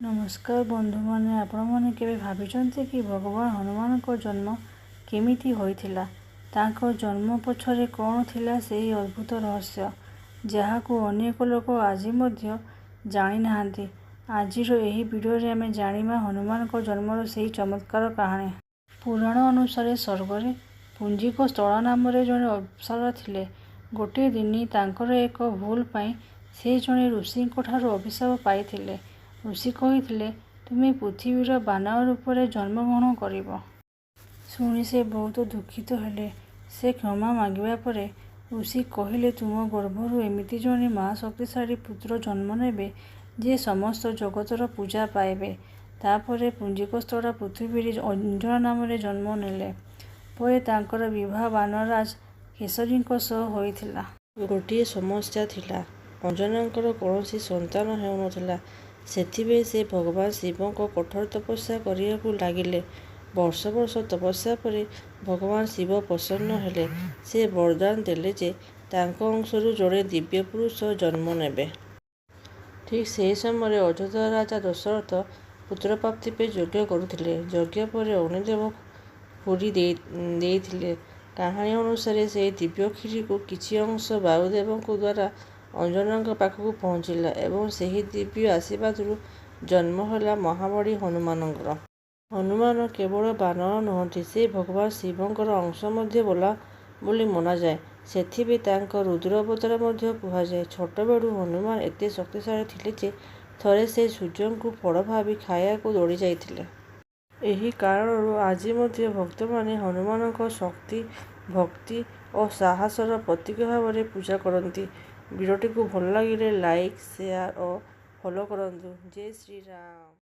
ନମସ୍କାର ବନ୍ଧୁମାନେ, ଆପଣମାନେ କେବେ ଭାବିଛନ୍ତି କି ଭଗବାନ ହନୁମାନଙ୍କ ଜନ୍ମ କେମିତି ହୋଇଥିଲା? ତାଙ୍କ ଜନ୍ମ ପଛରେ କ'ଣ ଥିଲା ସେହି ଅଦ୍ଭୁତ ରହସ୍ୟ, ଯାହାକୁ ଅନେକ ଲୋକ ଆଜି ମଧ୍ୟ ଜାଣିନାହାନ୍ତି? ଆଜିର ଏହି ଭିଡ଼ିଓରେ ଆମେ ଜାଣିବା ହନୁମାନଙ୍କ ଜନ୍ମର ସେହି ଚମତ୍କାର କାହାଣୀ। ପୁରାଣ ଅନୁସାରେ ସ୍ୱର୍ଗରେ ପୁଞ୍ଜିକ ସ୍ଥଳ ନାମରେ ଜଣେ ଅପ୍ସରା ଥିଲେ। ଗୋଟିଏ ଦିନ ତାଙ୍କର ଏକ ଭୁଲ ପାଇଁ ସେ ଜଣେ ଋଷିଙ୍କଠାରୁ ଅଭିଶାପ ପାଇଥିଲେ। ଋଷି କହିଥିଲେ, ତୁମେ ପୃଥିବୀର ବାନର ରୂପରେ ଜନ୍ମଗ୍ରହଣ କରିବ। ଶୁଣି ସେ ବହୁତ ଦୁଃଖିତ ହେଲେ। ସେ କ୍ଷମା ମାଗିବା ପରେ ଋଷି କହିଲେ, ତୁମ ଗର୍ଭରୁ ଏମିତି ଜଣେ ମହାଶକ୍ତିଶାଳୀ ପୁତ୍ର ଜନ୍ମ ନେବେ ଯେ ସମସ୍ତ ଜଗତର ପୂଜା ପାଇବେ। ତାପରେ ପୁଞ୍ଜିକସ୍ଥଳ ପୃଥିବୀରେ ଅଞ୍ଜନା ନାମରେ ଜନ୍ମ ନେଲେ। ପରେ ତାଙ୍କର ବିବାହ ବାନରରାଜ କେଶରୀଙ୍କ ସହ ହୋଇଥିଲା। ଗୋଟିଏ ସମସ୍ୟା ଥିଲା, ଅଞ୍ଜନାଙ୍କର କୌଣସି ସନ୍ତାନ ହେଉନଥିଲା। ସେଥିପାଇଁ ସେ ଭଗବାନ ଶିବଙ୍କ କଠୋର ତପସ୍ୟା କରିବାକୁ ଲାଗିଲେ। ବର୍ଷ ବର୍ଷ ତପସ୍ୟା ପରେ ଭଗବାନ ଶିବ ପ୍ରସନ୍ନ ହେଲେ। ସେ ବରଦାନ ଦେଲେ ଯେ ତାଙ୍କ ଅଂଶରୁ ଜଣେ ଦିବ୍ୟ ପୁରୁଷ ଜନ୍ମ ନେବେ। ଠିକ୍ ସେହି ସମୟରେ ଅଯୋଧ୍ୟା ରାଜା ଦଶରଥ ପୁତ୍ରପ୍ରାପ୍ତି ପାଇଁ ଯଜ୍ଞ କରୁଥିଲେ। ଯଜ୍ଞ ପରେ ଅଗ୍ନିଦେବ କ୍ଷୀରି ଦେଇଥିଲେ। କାହାଣୀ ଅନୁସାରେ ସେହି ଦିବ୍ୟ କ୍ଷୀରିରୁ କିଛି ଅଂଶ ବାୟୁଦେବଙ୍କ ଦ୍ୱାରା ଅଞ୍ଜନାଙ୍କ ପାଖକୁ ପହଞ୍ଚିଲା ଏବଂ ସେହି ଦିବ୍ୟ ଆଶୀର୍ବାଦରୁ ଜନ୍ମ ହେଲା ମହାବଳୀ ହନୁମାନଙ୍କର। ହନୁମାନ କେବଳ ବାନର ନୁହନ୍ତି, ସେ ଭଗବାନ ଶିବଙ୍କର ଅଂଶ ମଧ୍ୟ ବୋଲି ମନାଯାଏ। ସେଥିପାଇଁ ତାଙ୍କ ରୁଦ୍ର ଅବତାର ମଧ୍ୟ କୁହାଯାଏ। ଛୋଟବେଳୁ ହନୁମାନ ଏତେ ଶକ୍ତିଶାଳୀ ଥିଲେ ଯେ ଥରେ ସେ ସୂର୍ଯ୍ୟଙ୍କୁ ଫଳ ଭାବି ଖାଇବାକୁ ଦୌଡ଼ି ଯାଇଥିଲେ। ଏହି କାରଣରୁ ଆଜି ମଧ୍ୟ ଭକ୍ତମାନେ ହନୁମାନଙ୍କ ଶକ୍ତି, ଭକ୍ତି ଓ ସାହସର ପ୍ରତୀକ ଭାବରେ ପୂଜା କରନ୍ତି। ଭିଡ଼ିଓଟିକୁ ଭଲ ଲାଗିଲେ ଲାଇକ୍, ସେୟାର ଓ ଫଲୋ କରନ୍ତୁ। ଜୟ ଶ୍ରୀରାମ।